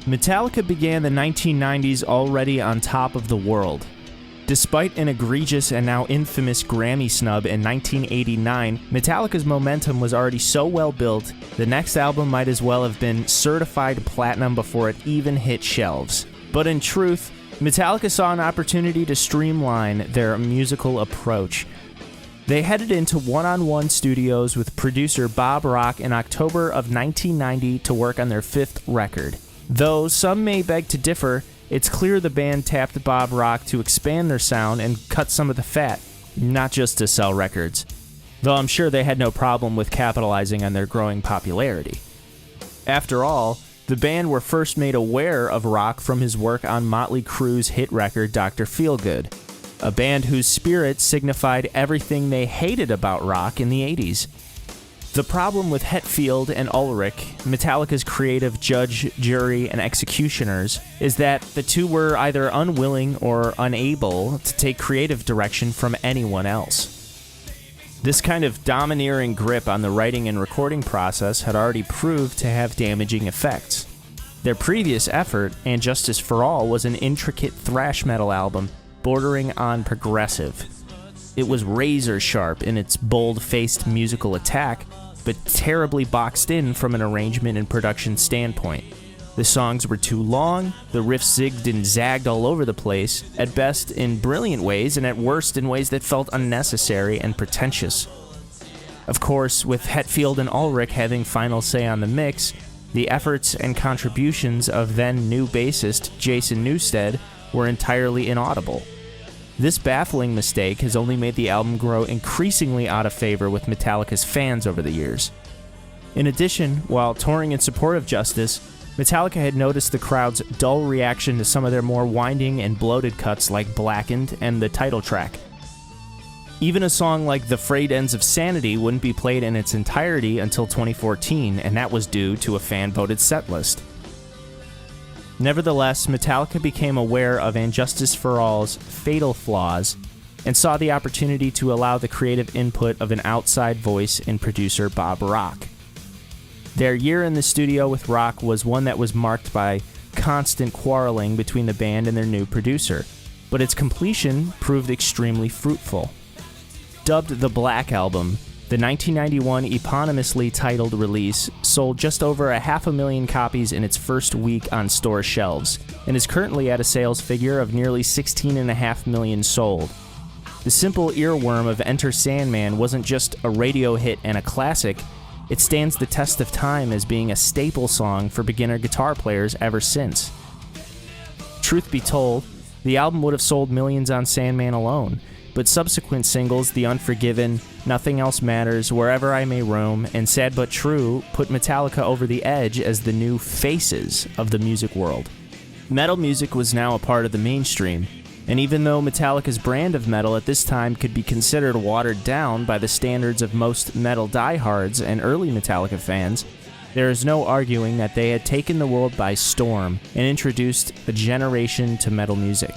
Metallica began the 1990s already on top of the world. Despite an egregious and now infamous Grammy snub in 1989, Metallica's momentum was already so well built, the next album might as well have been certified platinum before it even hit shelves. But in truth, Metallica saw an opportunity to streamline their musical approach. They headed into one-on-one studios with producer Bob Rock in October of 1990 to work on their fifth record. Though some may beg to differ, it's clear the band tapped Bob Rock to expand their sound and cut some of the fat, not just to sell records. Though I'm sure they had no problem with capitalizing on their growing popularity. After all, the band were first made aware of Rock from his work on Motley Crue's hit record Dr. Feelgood, a band whose spirit signified everything they hated about rock in the 80s. The problem with Hetfield and Ulrich, Metallica's creative judge, jury, and executioners, is that the two were either unwilling or unable to take creative direction from anyone else. This kind of domineering grip on the writing and recording process had already proved to have damaging effects. Their previous effort, And Justice for All, was an intricate thrash metal album bordering on progressive. It was razor-sharp in its bold-faced musical attack, but terribly boxed in from an arrangement and production standpoint. The songs were too long, the riffs zigged and zagged all over the place, at best in brilliant ways and at worst in ways that felt unnecessary and pretentious. Of course, with Hetfield and Ulrich having final say on the mix, the efforts and contributions of then new bassist Jason Newsted were entirely inaudible. This baffling mistake has only made the album grow increasingly out of favor with Metallica's fans over the years. In addition, while touring in support of Justice, Metallica had noticed the crowd's dull reaction to some of their more winding and bloated cuts like Blackened and the title track. Even a song like The Frayed Ends of Sanity wouldn't be played in its entirety until 2014, and that was due to a fan-voted setlist. Nevertheless, Metallica became aware of And Justice for All's fatal flaws and saw the opportunity to allow the creative input of an outside voice in producer Bob Rock. Their year in the studio with Rock was one that was marked by constant quarreling between the band and their new producer, but its completion proved extremely fruitful. Dubbed the Black Album, the 1991 eponymously titled release sold just over 500,000 copies in its first week on store shelves, and is currently at a sales figure of nearly 16.5 million sold. The simple earworm of Enter Sandman wasn't just a radio hit and a classic, it stands the test of time as being a staple song for beginner guitar players ever since. Truth be told, the album would have sold millions on Sandman alone, but subsequent singles, The Unforgiven, Nothing Else Matters, Wherever I May Roam, and Sad But True put Metallica over the edge as the new faces of the music world. Metal music was now a part of the mainstream, and even though Metallica's brand of metal at this time could be considered watered down by the standards of most metal diehards and early Metallica fans, there is no arguing that they had taken the world by storm and introduced a generation to metal music.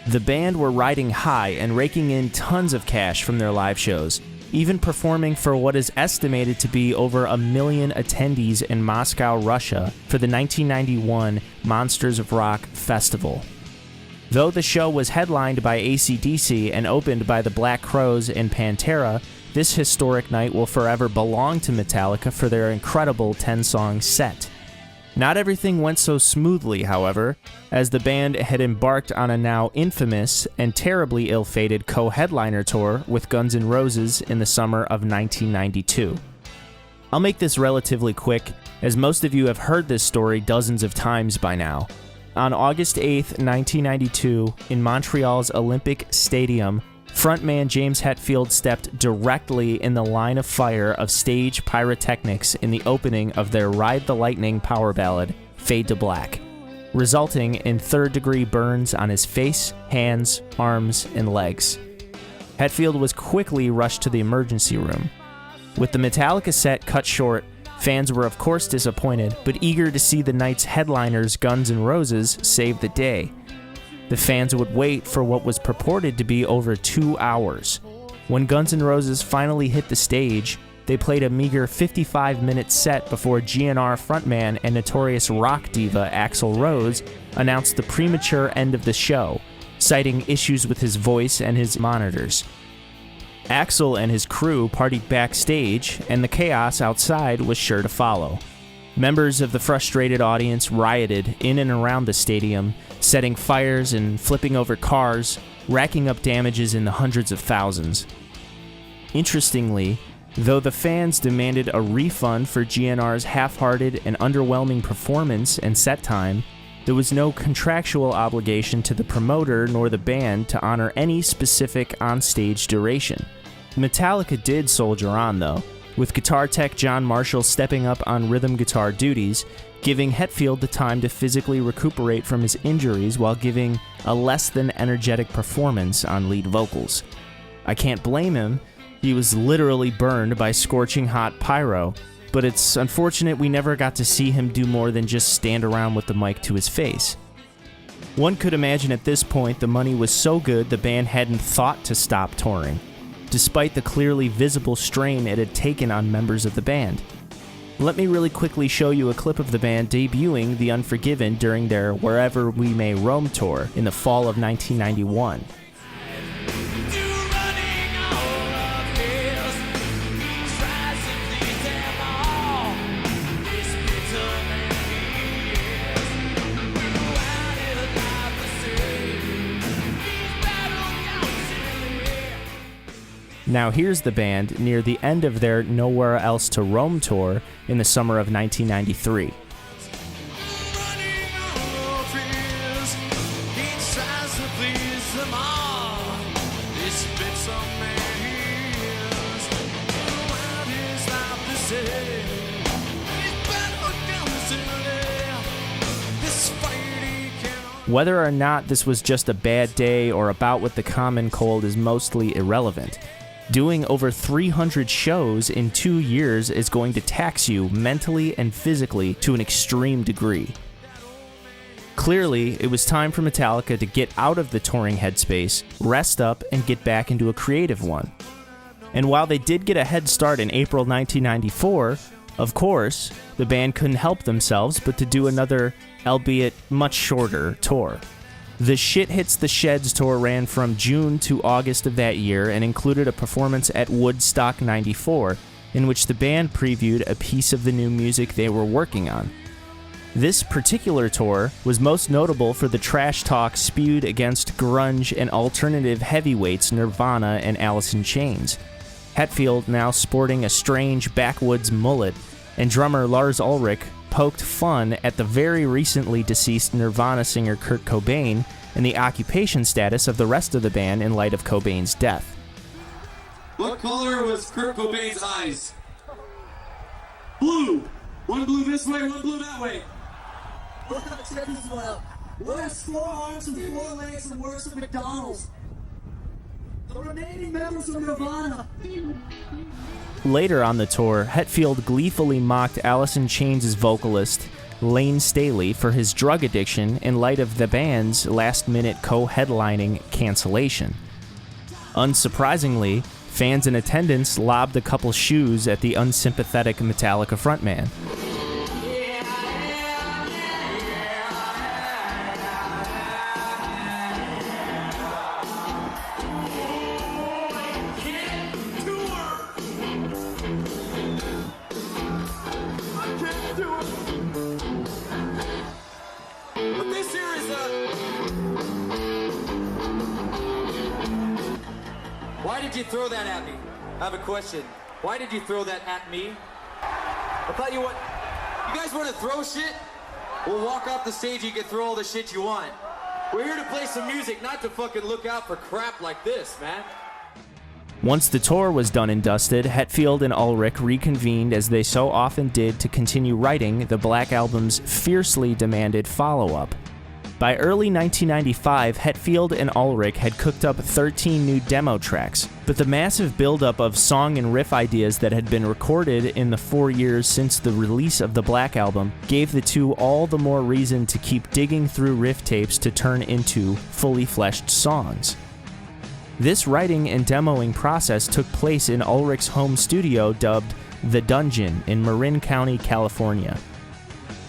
The band were riding high and raking in tons of cash from their live shows, even performing for what is estimated to be over 1 million attendees in Moscow, Russia for the 1991 Monsters of Rock Festival. Though the show was headlined by AC/DC and opened by the Black Crowes and Pantera, this historic night will forever belong to Metallica for their incredible 10-song set. Not everything went so smoothly, however, as the band had embarked on a now infamous and terribly ill-fated co-headliner tour with Guns N' Roses in the summer of 1992. I'll make this relatively quick, as most of you have heard this story dozens of times by now. On August 8, 1992, in Montreal's Olympic Stadium, frontman James Hetfield stepped directly in the line of fire of stage pyrotechnics in the opening of their Ride the Lightning power ballad, Fade to Black, resulting in third-degree burns on his face, hands, arms, and legs. Hetfield was quickly rushed to the emergency room. With the Metallica set cut short, fans were of course disappointed, but eager to see the night's headliners Guns N' Roses save the day. The fans would wait for what was purported to be over 2 hours. When Guns N' Roses finally hit the stage, they played a meager 55-minute set before GNR frontman and notorious rock diva Axl Rose announced the premature end of the show, citing issues with his voice and his monitors. Axl and his crew partied backstage, and the chaos outside was sure to follow. Members of the frustrated audience rioted in and around the stadium, setting fires and flipping over cars, racking up damages in the hundreds of thousands. Interestingly, though the fans demanded a refund for GNR's half-hearted and underwhelming performance and set time, there was no contractual obligation to the promoter nor the band to honor any specific on-stage duration. Metallica did soldier on, though, with guitar tech John Marshall stepping up on rhythm guitar duties, giving Hetfield the time to physically recuperate from his injuries while giving a less-than-energetic performance on lead vocals. I can't blame him. He was literally burned by scorching hot pyro, but it's unfortunate we never got to see him do more than just stand around with the mic to his face. One could imagine at this point the money was so good the band hadn't thought to stop touring, despite the clearly visible strain it had taken on members of the band. Let me really quickly show you a clip of the band debuting The Unforgiven during their Wherever We May Roam tour in the fall of 1991. Now here's the band near the end of their Nowhere Else to Roam tour in the summer of 1993. Whether or not this was just a bad day or a bout with the common cold is mostly irrelevant. Doing over 300 shows in 2 years is going to tax you mentally and physically to an extreme degree. Clearly, it was time for Metallica to get out of the touring headspace, rest up, and get back into a creative one. And while they did get a head start in April 1994, of course, the band couldn't help themselves but to do another, albeit much shorter, tour. The Shit Hits the Sheds tour ran from June to August of that year and included a performance at Woodstock 94, in which the band previewed a piece of the new music they were working on. This particular tour was most notable for the trash talk spewed against grunge and alternative heavyweights Nirvana and Alice in Chains. Hetfield, now sporting a strange backwoods mullet, and drummer Lars Ulrich poked fun at the very recently deceased Nirvana singer Kurt Cobain and the occupation status of the rest of the band in light of Cobain's death. What color was Kurt Cobain's eyes? Blue! One blue this way, one blue that way. Check this one out. What has 4 arms and 4 legs and works at McDonald's? The remaining members of Nirvana. Later on the tour, Hetfield gleefully mocked Alice in Chains' vocalist, Lane Staley, for his drug addiction in light of the band's last-minute co-headlining cancellation. Unsurprisingly, fans in attendance lobbed a couple shoes at the unsympathetic Metallica frontman. Why did you throw that at me? I have a question. Why did you throw that at me? I thought you guys want to throw shit? We'll walk off the stage, you can throw all the shit you want. We're here to play some music, not to fucking look out for crap like this, man. Once the tour was done and dusted, Hetfield and Ulrich reconvened as they so often did to continue writing the Black Album's fiercely demanded follow-up. By early 1995, Hetfield and Ulrich had cooked up 13 new demo tracks, but the massive buildup of song and riff ideas that had been recorded in the 4 years since the release of the Black Album gave the two all the more reason to keep digging through riff tapes to turn into fully fleshed songs. This writing and demoing process took place in Ulrich's home studio dubbed The Dungeon in Marin County, California.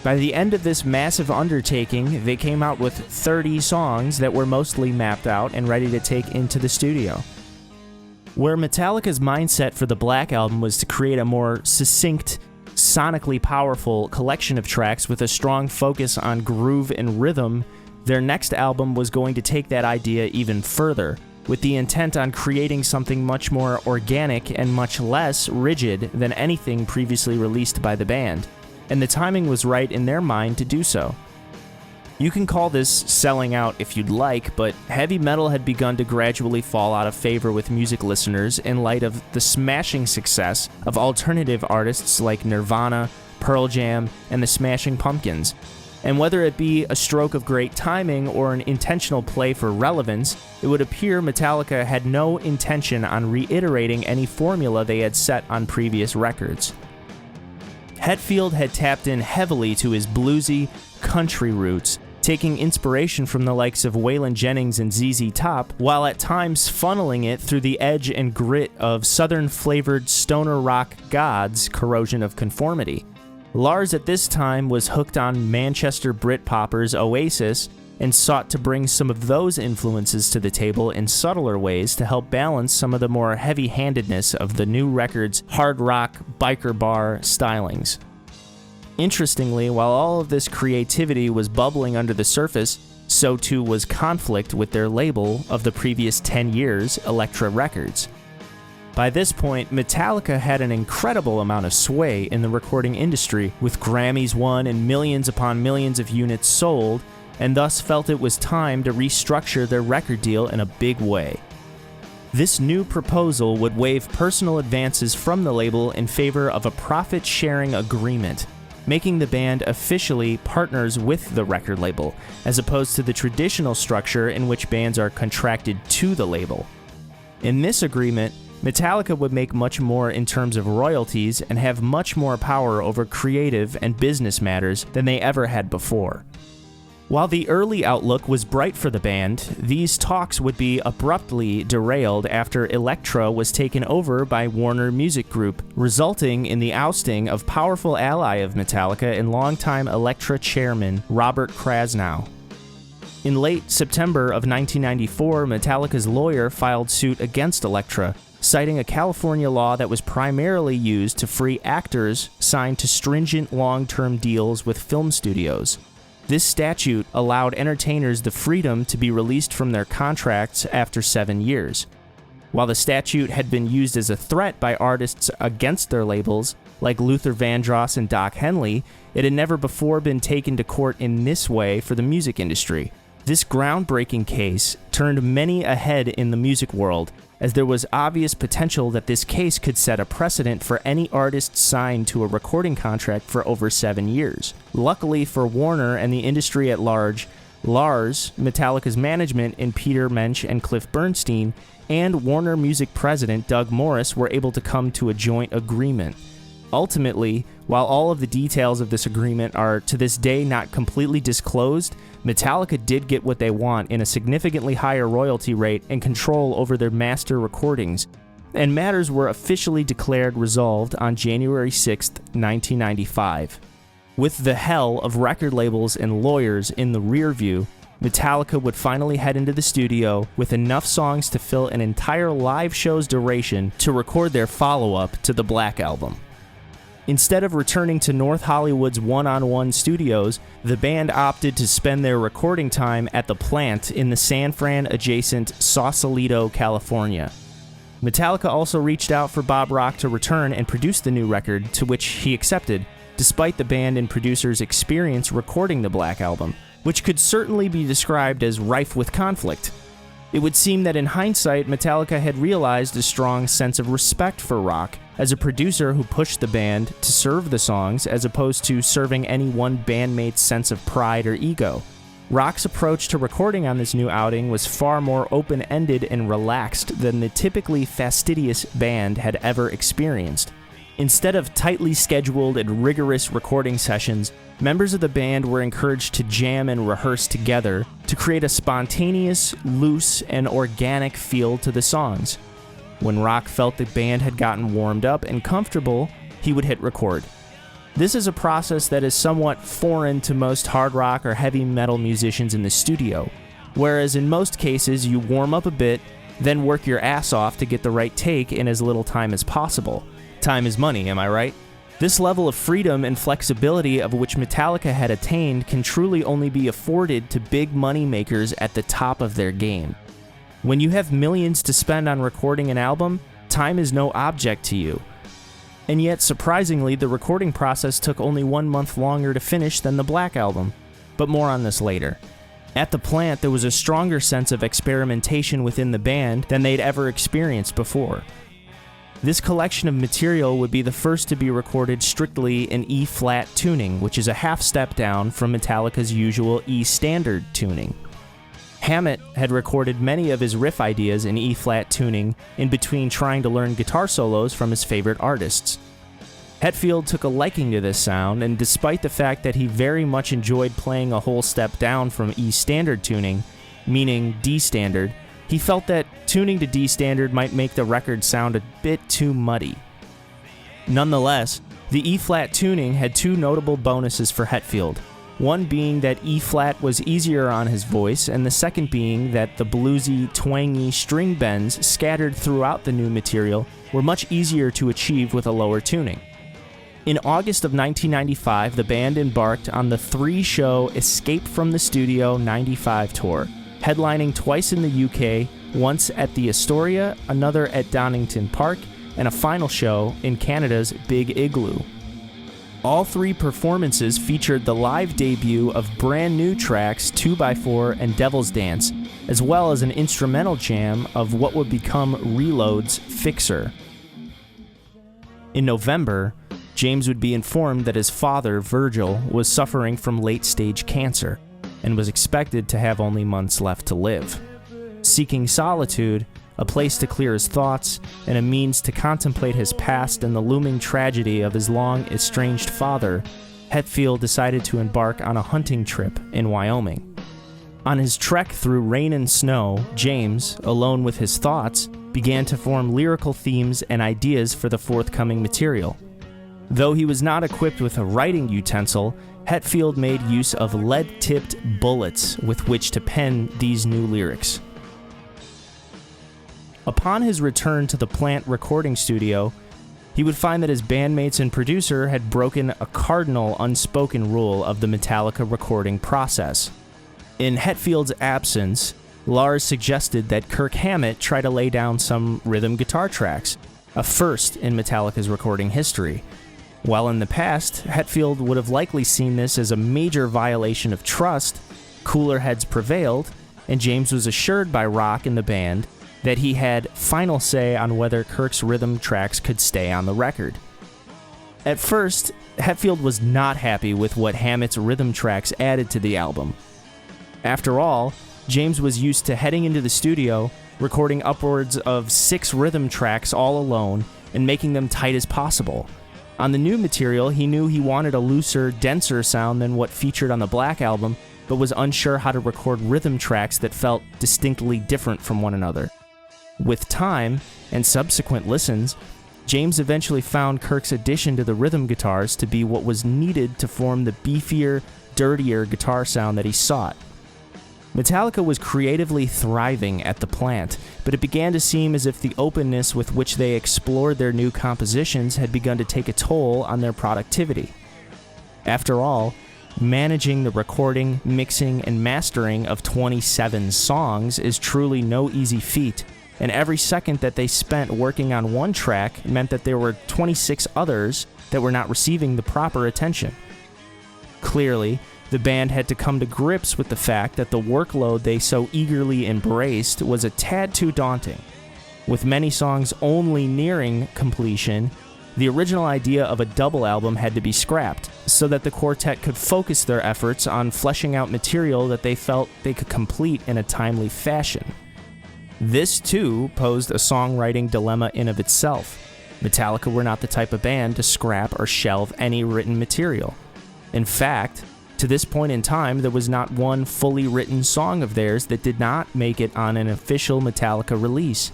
By the end of this massive undertaking, they came out with 30 songs that were mostly mapped out and ready to take into the studio. Where Metallica's mindset for the Black Album was to create a more succinct, sonically powerful collection of tracks with a strong focus on groove and rhythm, their next album was going to take that idea even further, with the intent on creating something much more organic and much less rigid than anything previously released by the band, and the timing was right in their mind to do so. You can call this selling out if you'd like, but heavy metal had begun to gradually fall out of favor with music listeners in light of the smashing success of alternative artists like Nirvana, Pearl Jam, and the Smashing Pumpkins. And whether it be a stroke of great timing or an intentional play for relevance, it would appear Metallica had no intention on reiterating any formula they had set on previous records. Hetfield had tapped in heavily to his bluesy, country roots, taking inspiration from the likes of Waylon Jennings and ZZ Top, while at times funneling it through the edge and grit of southern-flavored stoner rock gods' Corrosion of Conformity. Lars at this time was hooked on Manchester Britpoppers Oasis and sought to bring some of those influences to the table in subtler ways to help balance some of the more heavy-handedness of the new record's hard rock, biker bar stylings. Interestingly, while all of this creativity was bubbling under the surface, so too was conflict with their label of the previous 10 years, Elektra Records. By this point, Metallica had an incredible amount of sway in the recording industry, with Grammys won and millions upon millions of units sold, and thus felt it was time to restructure their record deal in a big way. This new proposal would waive personal advances from the label in favor of a profit-sharing agreement, making the band officially partners with the record label, as opposed to the traditional structure in which bands are contracted to the label. In this agreement, Metallica would make much more in terms of royalties and have much more power over creative and business matters than they ever had before. While the early outlook was bright for the band, these talks would be abruptly derailed after Elektra was taken over by Warner Music Group, resulting in the ousting of powerful ally of Metallica and longtime Elektra chairman Robert Krasnow. In late September of 1994, Metallica's lawyer filed suit against Elektra, citing a California law that was primarily used to free actors signed to stringent long-term deals with film studios. This statute allowed entertainers the freedom to be released from their contracts after 7 years. While the statute had been used as a threat by artists against their labels, like Luther Vandross and Doc Henley, it had never before been taken to court in this way for the music industry. This groundbreaking case turned many ahead in the music world, as there was obvious potential that this case could set a precedent for any artist signed to a recording contract for over 7 years. Luckily for Warner and the industry at large, Lars, Metallica's management in Peter Mensch and Cliff Bernstein, and Warner Music president Doug Morris were able to come to a joint agreement. Ultimately, while all of the details of this agreement are to this day not completely disclosed, Metallica did get what they want in a significantly higher royalty rate and control over their master recordings, and matters were officially declared resolved on January 6, 1995. With the hell of record labels and lawyers in the rear view, Metallica would finally head into the studio with enough songs to fill an entire live show's duration to record their follow-up to the Black Album. Instead of returning to North Hollywood's one-on-one studios, the band opted to spend their recording time at the plant in the San Fran-adjacent Sausalito, California. Metallica also reached out for Bob Rock to return and produce the new record, to which he accepted, despite the band and producers' experience recording the Black Album, which could certainly be described as rife with conflict. It would seem that in hindsight, Metallica had realized a strong sense of respect for Rock as a producer who pushed the band to serve the songs as opposed to serving any one bandmate's sense of pride or ego. Rock's approach to recording on this new outing was far more open-ended and relaxed than the typically fastidious band had ever experienced. Instead of tightly scheduled and rigorous recording sessions, members of the band were encouraged to jam and rehearse together to create a spontaneous, loose, and organic feel to the songs. When Rock felt the band had gotten warmed up and comfortable, he would hit record. This is a process that is somewhat foreign to most hard rock or heavy metal musicians in the studio, whereas in most cases you warm up a bit, then work your ass off to get the right take in as little time as possible. Time is money, am I right? This level of freedom and flexibility of which Metallica had attained can truly only be afforded to big money makers at the top of their game. When you have millions to spend on recording an album, time is no object to you. And yet, surprisingly, the recording process took only 1 month longer to finish than the Black Album. But more on this later. At the plant, there was a stronger sense of experimentation within the band than they'd ever experienced before. This collection of material would be the first to be recorded strictly in E-flat tuning, which is a half step down from Metallica's usual E-standard tuning. Hammett had recorded many of his riff ideas in E-flat tuning in between trying to learn guitar solos from his favorite artists. Hetfield took a liking to this sound, and despite the fact that he very much enjoyed playing a whole step down from E-standard tuning, meaning D-standard, he felt that tuning to D-standard might make the record sound a bit too muddy. Nonetheless, the E-flat tuning had two notable bonuses for Hetfield, one being that E-flat was easier on his voice, and the second being that the bluesy, twangy string bends scattered throughout the new material were much easier to achieve with a lower tuning. In August of 1995, the band embarked on the 3-show Escape from the Studio 95 tour, headlining twice in the UK, once at the Astoria, another at Donington Park, and a final show in Canada's Big Igloo. All 3 performances featured the live debut of brand new tracks 2x4 and Devil's Dance, as well as an instrumental jam of what would become ReLoad's Fixer. In November, James would be informed that his father, Virgil, was suffering from late-stage cancer and was expected to have only months left to live. Seeking solitude, a place to clear his thoughts, and a means to contemplate his past and the looming tragedy of his long-estranged father, Hetfield decided to embark on a hunting trip in Wyoming. On his trek through rain and snow, James, alone with his thoughts, began to form lyrical themes and ideas for the forthcoming material. Though he was not equipped with a writing utensil, Hetfield made use of lead-tipped bullets with which to pen these new lyrics. Upon his return to the plant recording studio, he would find that his bandmates and producer had broken a cardinal unspoken rule of the Metallica recording process. In Hetfield's absence, Lars suggested that Kirk Hammett try to lay down some rhythm guitar tracks, a first in Metallica's recording history. While in the past, Hetfield would have likely seen this as a major violation of trust, cooler heads prevailed, and James was assured by Rock and the band that he had final say on whether Kirk's rhythm tracks could stay on the record. At first, Hetfield was not happy with what Hammett's rhythm tracks added to the album. After all, James was used to heading into the studio, recording upwards of 6 rhythm tracks all alone, and making them tight as possible. On the new material, he knew he wanted a looser, denser sound than what featured on the Black Album, but was unsure how to record rhythm tracks that felt distinctly different from one another. With time, and subsequent listens, James eventually found Kirk's addition to the rhythm guitars to be what was needed to form the beefier, dirtier guitar sound that he sought. Metallica was creatively thriving at the plant, but it began to seem as if the openness with which they explored their new compositions had begun to take a toll on their productivity. After all, managing the recording, mixing, and mastering of 27 songs is truly no easy feat, and every second that they spent working on one track meant that there were 26 others that were not receiving the proper attention. Clearly, the band had to come to grips with the fact that the workload they so eagerly embraced was a tad too daunting. With many songs only nearing completion, the original idea of a double album had to be scrapped, so that the quartet could focus their efforts on fleshing out material that they felt they could complete in a timely fashion. This, too, posed a songwriting dilemma in of itself. Metallica were not the type of band to scrap or shelve any written material. In fact, to this point in time, there was not one fully written song of theirs that did not make it on an official Metallica release.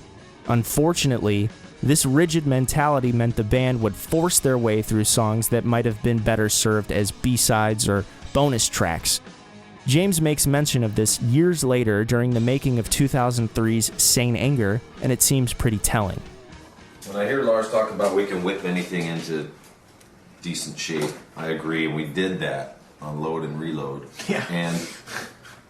Unfortunately, this rigid mentality meant the band would force their way through songs that might have been better served as B-sides or bonus tracks. James makes mention of this years later during the making of 2003's Sane Anger, and it seems pretty telling. When I hear Lars talk about we can whip anything into decent shape, I agree. We did that on Load and Reload. Yeah. And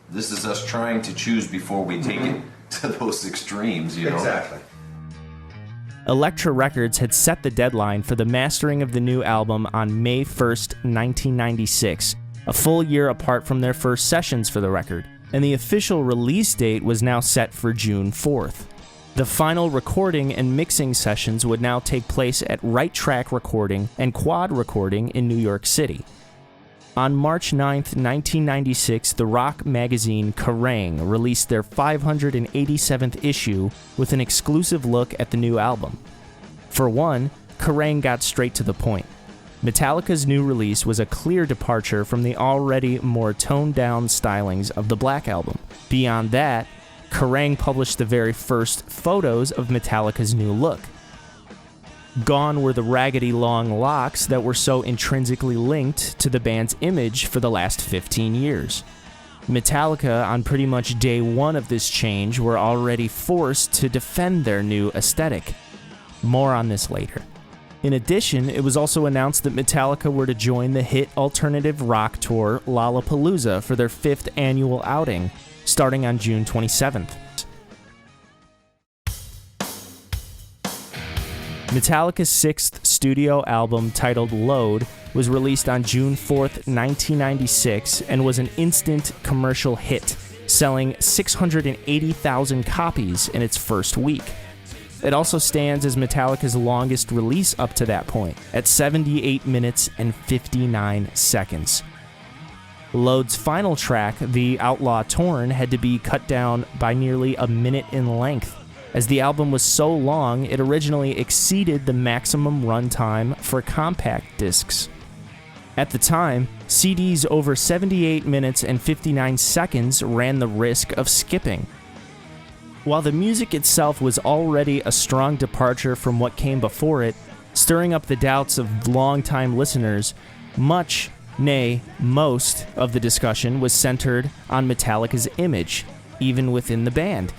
this is us trying to choose before we take it to those extremes, you know? Exactly. Elektra Records had set the deadline for the mastering of the new album on May 1st, 1996, a full year apart from their first sessions for the record, and the official release date was now set for June 4th. The final recording and mixing sessions would now take place at Right Track Recording and Quad Recording in New York City. On March 9th, 1996, the rock magazine Kerrang! Released their 587th issue with an exclusive look at the new album. For one, Kerrang! Got straight to the point. Metallica's new release was a clear departure from the already more toned-down stylings of the Black Album. Beyond that, Kerrang! Published the very first photos of Metallica's new look. Gone were the raggedy long locks that were so intrinsically linked to the band's image for the last 15 years. Metallica, on pretty much day one of this change, were already forced to defend their new aesthetic. More on this later. In addition, it was also announced that Metallica were to join the hit alternative rock tour Lollapalooza for their 5th annual outing, starting on June 27th. Metallica's 6th studio album, titled Load, was released on June 4th, 1996, and was an instant commercial hit, selling 680,000 copies in its first week. It also stands as Metallica's longest release up to that point, at 78 minutes and 59 seconds. Load's final track, The Outlaw Torn, had to be cut down by nearly a minute in length. As the album was so long, it originally exceeded the maximum runtime for compact discs. At the time, CDs over 78 minutes and 59 seconds ran the risk of skipping. While the music itself was already a strong departure from what came before it, stirring up the doubts of longtime listeners, much, nay, most of the discussion was centered on Metallica's image, even within the band.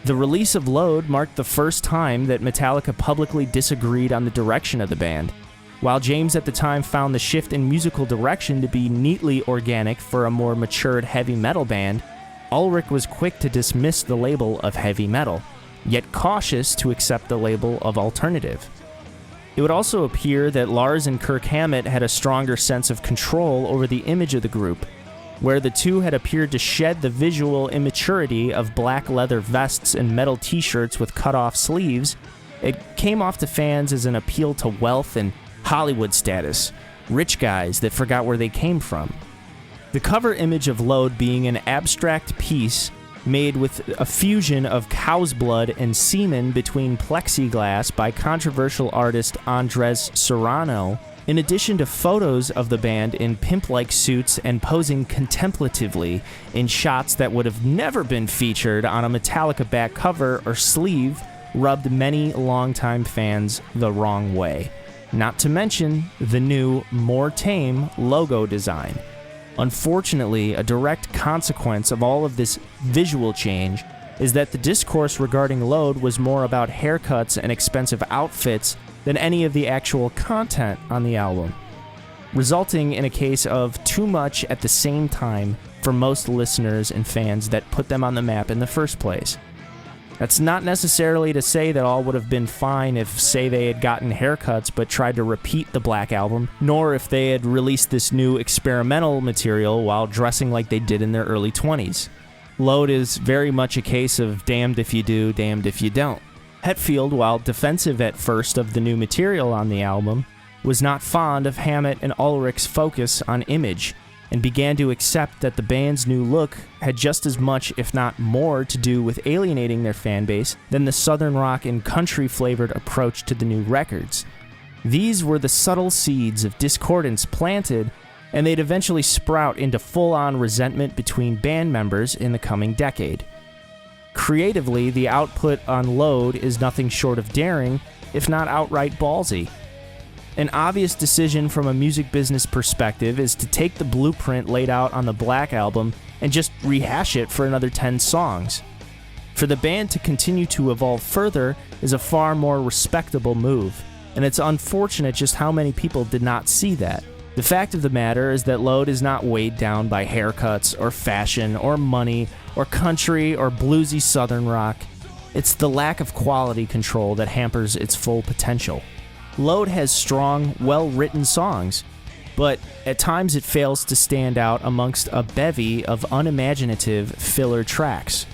The release of Load marked the first time that Metallica publicly disagreed on the direction of the band. While James at the time found the shift in musical direction to be neatly organic for a more matured heavy metal band, Ulrich was quick to dismiss the label of heavy metal, yet cautious to accept the label of alternative. It would also appear that Lars and Kirk Hammett had a stronger sense of control over the image of the group, where the two had appeared to shed the visual immaturity of black leather vests and metal t-shirts with cut-off sleeves. It came off to fans as an appeal to wealth and Hollywood status, rich guys that forgot where they came from. The cover image of Load being an abstract piece made with a fusion of cow's blood and semen between plexiglass by controversial artist Andres Serrano, in addition to photos of the band in pimp-like suits and posing contemplatively in shots that would have never been featured on a Metallica back cover or sleeve, rubbed many longtime fans the wrong way. Not to mention the new, more tame logo design. Unfortunately, a direct consequence of all of this visual change is that the discourse regarding Load was more about haircuts and expensive outfits than any of the actual content on the album, resulting in a case of too much at the same time for most listeners and fans that put them on the map in the first place. That's not necessarily to say that all would have been fine if, say, they had gotten haircuts but tried to repeat the Black Album, nor if they had released this new experimental material while dressing like they did in their early 20s. Load is very much a case of damned if you do, damned if you don't. Hetfield, while defensive at first of the new material on the album, was not fond of Hammett and Ulrich's focus on image, and began to accept that the band's new look had just as much, if not more, to do with alienating their fan base than the southern rock and country-flavored approach to the new records. These were the subtle seeds of discordance planted, and they'd eventually sprout into full-on resentment between band members in the coming decade. Creatively, the output on Load is nothing short of daring, if not outright ballsy. An obvious decision from a music business perspective is to take the blueprint laid out on the Black Album and just rehash it for another 10 songs. For the band to continue to evolve further is a far more respectable move, and it's unfortunate just how many people did not see that. The fact of the matter is that Load is not weighed down by haircuts or fashion or money or country or bluesy southern rock. It's the lack of quality control that hampers its full potential. Load has strong, well-written songs, but at times it fails to stand out amongst a bevy of unimaginative filler tracks.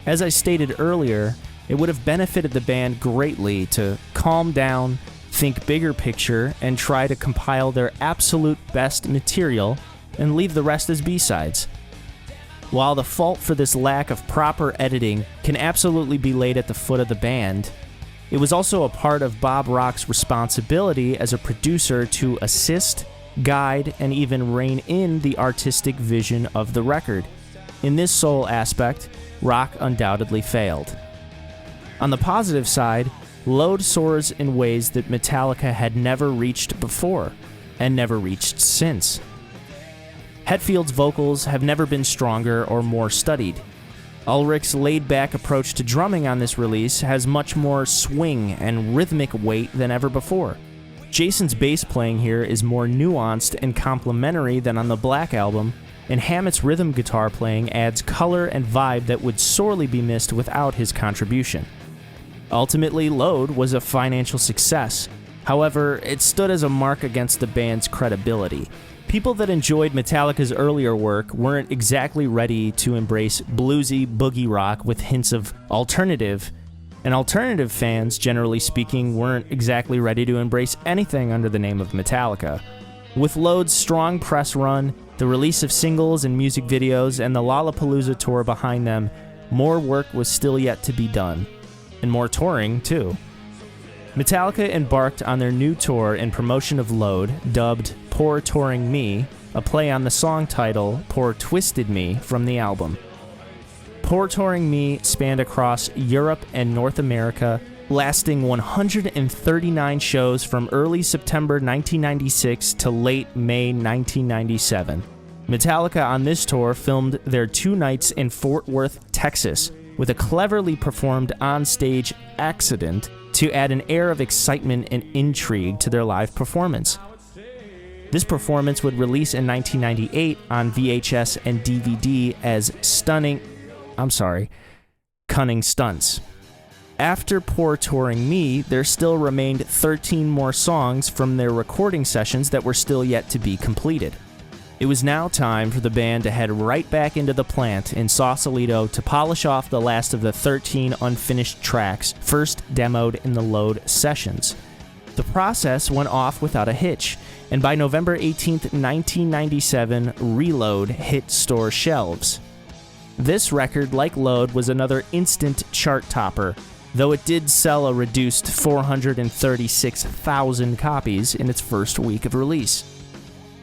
As I stated earlier, it would have benefited the band greatly to calm down, think bigger picture, and try to compile their absolute best material and leave the rest as B-sides. While the fault for this lack of proper editing can absolutely be laid at the foot of the band, it was also a part of Bob Rock's responsibility as a producer to assist, guide, and even rein in the artistic vision of the record. In this sole aspect, Rock undoubtedly failed. On the positive side, Load soars in ways that Metallica had never reached before, and never reached since. Hetfield's vocals have never been stronger or more studied. Ulrich's laid-back approach to drumming on this release has much more swing and rhythmic weight than ever before. Jason's bass playing here is more nuanced and complementary than on the Black Album, and Hammett's rhythm guitar playing adds color and vibe that would sorely be missed without his contribution. Ultimately, Load was a financial success. However, it stood as a mark against the band's credibility. People that enjoyed Metallica's earlier work weren't exactly ready to embrace bluesy boogie rock with hints of alternative, and alternative fans, generally speaking, weren't exactly ready to embrace anything under the name of Metallica. With Load's strong press run, the release of singles and music videos, and the Lollapalooza tour behind them, more work was still yet to be done. And more touring, too. Metallica embarked on their new tour in promotion of Load, dubbed Poor Touring Me, a play on the song title Poor Twisted Me from the album. Poor Touring Me spanned across Europe and North America, lasting 139 shows from early September 1996 to late May 1997. Metallica on this tour filmed their 2 nights in Fort Worth, Texas, with a cleverly performed on-stage accident to add an air of excitement and intrigue to their live performance. This performance would release in 1998 on VHS and DVD as Cunning Stunts. After Poor Touring Me, there still remained 13 more songs from their recording sessions that were still yet to be completed. It was now time for the band to head right back into the plant in Sausalito to polish off the last of the 13 unfinished tracks first demoed in the Load sessions. The process went off without a hitch, and by November 18, 1997, ReLoad hit store shelves. This record, like Load, was another instant chart topper, though it did sell a reduced 436,000 copies in its first week of release.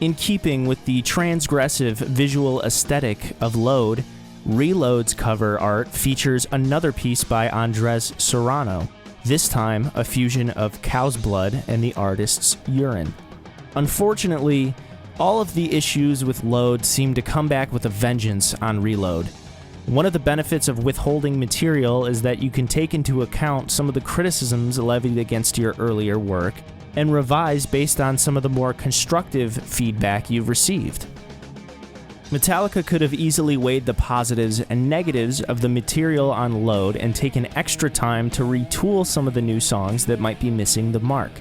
In keeping with the transgressive visual aesthetic of Load, ReLoad's cover art features another piece by Andres Serrano, this time a fusion of cow's blood and the artist's urine. Unfortunately, all of the issues with Load seem to come back with a vengeance on ReLoad. One of the benefits of withholding material is that you can take into account some of the criticisms levied against your earlier work and revise based on some of the more constructive feedback you've received. Metallica could have easily weighed the positives and negatives of the material on Load and taken extra time to retool some of the new songs that might be missing the mark.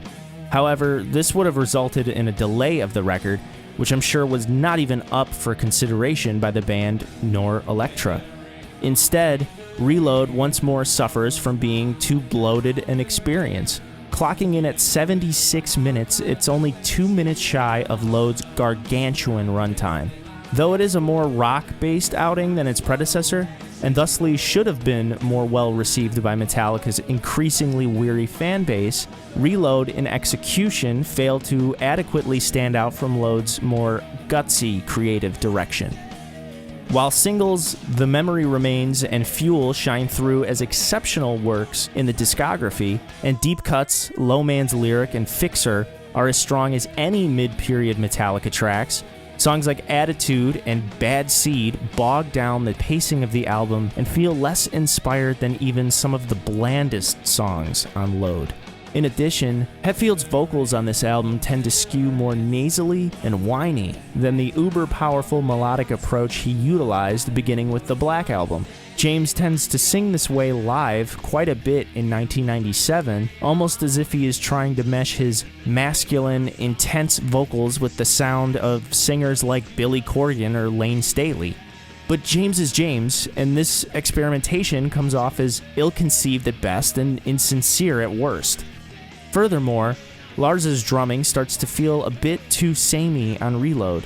However, this would have resulted in a delay of the record, which I'm sure was not even up for consideration by the band nor Elektra. Instead, ReLoad once more suffers from being too bloated an experience. Clocking in at 76 minutes, it's only 2 minutes shy of Load's gargantuan runtime. Though it is a more rock-based outing than its predecessor, and thusly should have been more well-received by Metallica's increasingly weary fan base, ReLoad in execution failed to adequately stand out from Load's more gutsy creative direction. While singles The Memory Remains and Fuel shine through as exceptional works in the discography, and deep cuts Low Man's Lyric and Fixer are as strong as any mid-period Metallica tracks, songs like Attitude and Bad Seed bog down the pacing of the album and feel less inspired than even some of the blandest songs on Load. In addition, Hetfield's vocals on this album tend to skew more nasally and whiny than the uber-powerful melodic approach he utilized beginning with the Black Album. James tends to sing this way live quite a bit in 1997, almost as if he is trying to mesh his masculine, intense vocals with the sound of singers like Billy Corgan or Lane Staley. But James is James, and this experimentation comes off as ill-conceived at best and insincere at worst. Furthermore, Lars's drumming starts to feel a bit too samey on ReLoad,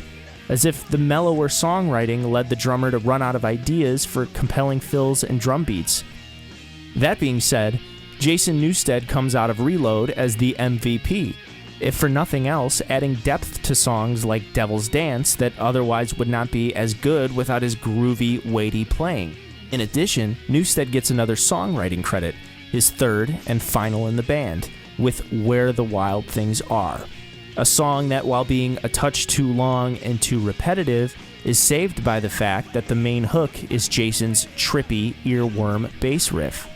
as if the mellower songwriting led the drummer to run out of ideas for compelling fills and drum beats. That being said, Jason Newsted comes out of ReLoad as the MVP, if for nothing else, adding depth to songs like Devil's Dance that otherwise would not be as good without his groovy, weighty playing. In addition, Newsted gets another songwriting credit, his third and final in the band, with Where the Wild Things Are, a song that, while being a touch too long and too repetitive, is saved by the fact that the main hook is Jason's trippy, earworm bass riff.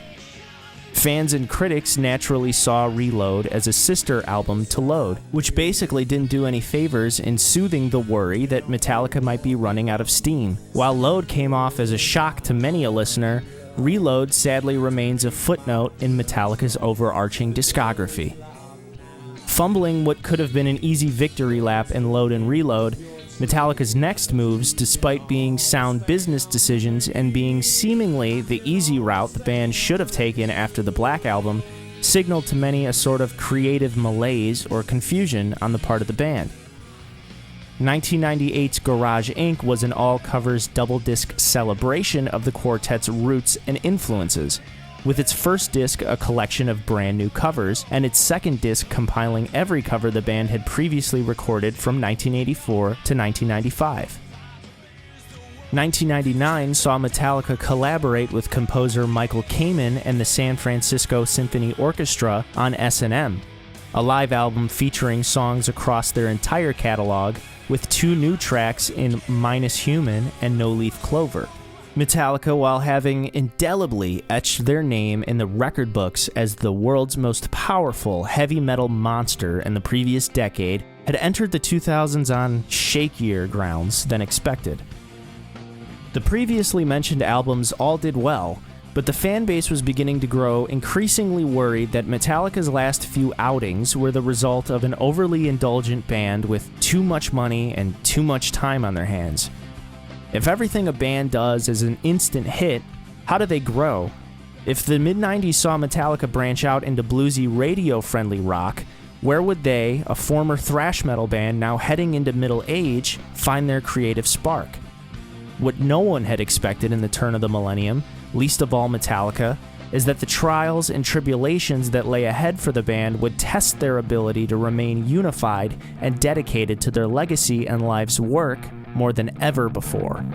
Fans and critics naturally saw ReLoad as a sister album to Load, which basically didn't do any favors in soothing the worry that Metallica might be running out of steam. While Load came off as a shock to many a listener, ReLoad sadly remains a footnote in Metallica's overarching discography. Fumbling what could have been an easy victory lap in Load and ReLoad, Metallica's next moves, despite being sound business decisions and being seemingly the easy route the band should have taken after the Black Album, signaled to many a sort of creative malaise or confusion on the part of the band. 1998's Garage Inc. was an all-covers double-disc celebration of the quartet's roots and influences, with its first disc a collection of brand new covers, and its second disc compiling every cover the band had previously recorded from 1984 to 1995. 1999 saw Metallica collaborate with composer Michael Kamen and the San Francisco Symphony Orchestra on S&M, a live album featuring songs across their entire catalog, with 2 new tracks in Minus Human and No Leaf Clover. Metallica, while having indelibly etched their name in the record books as the world's most powerful heavy metal monster in the previous decade, had entered the 2000s on shakier grounds than expected. The previously mentioned albums all did well, but the fan base was beginning to grow increasingly worried that Metallica's last few outings were the result of an overly indulgent band with too much money and too much time on their hands. If everything a band does is an instant hit, how do they grow? If the mid-90s saw Metallica branch out into bluesy, radio-friendly rock, where would they, a former thrash metal band now heading into middle age, find their creative spark? What no one had expected in the turn of the millennium, least of all Metallica, is that the trials and tribulations that lay ahead for the band would test their ability to remain unified and dedicated to their legacy and life's work more than ever before.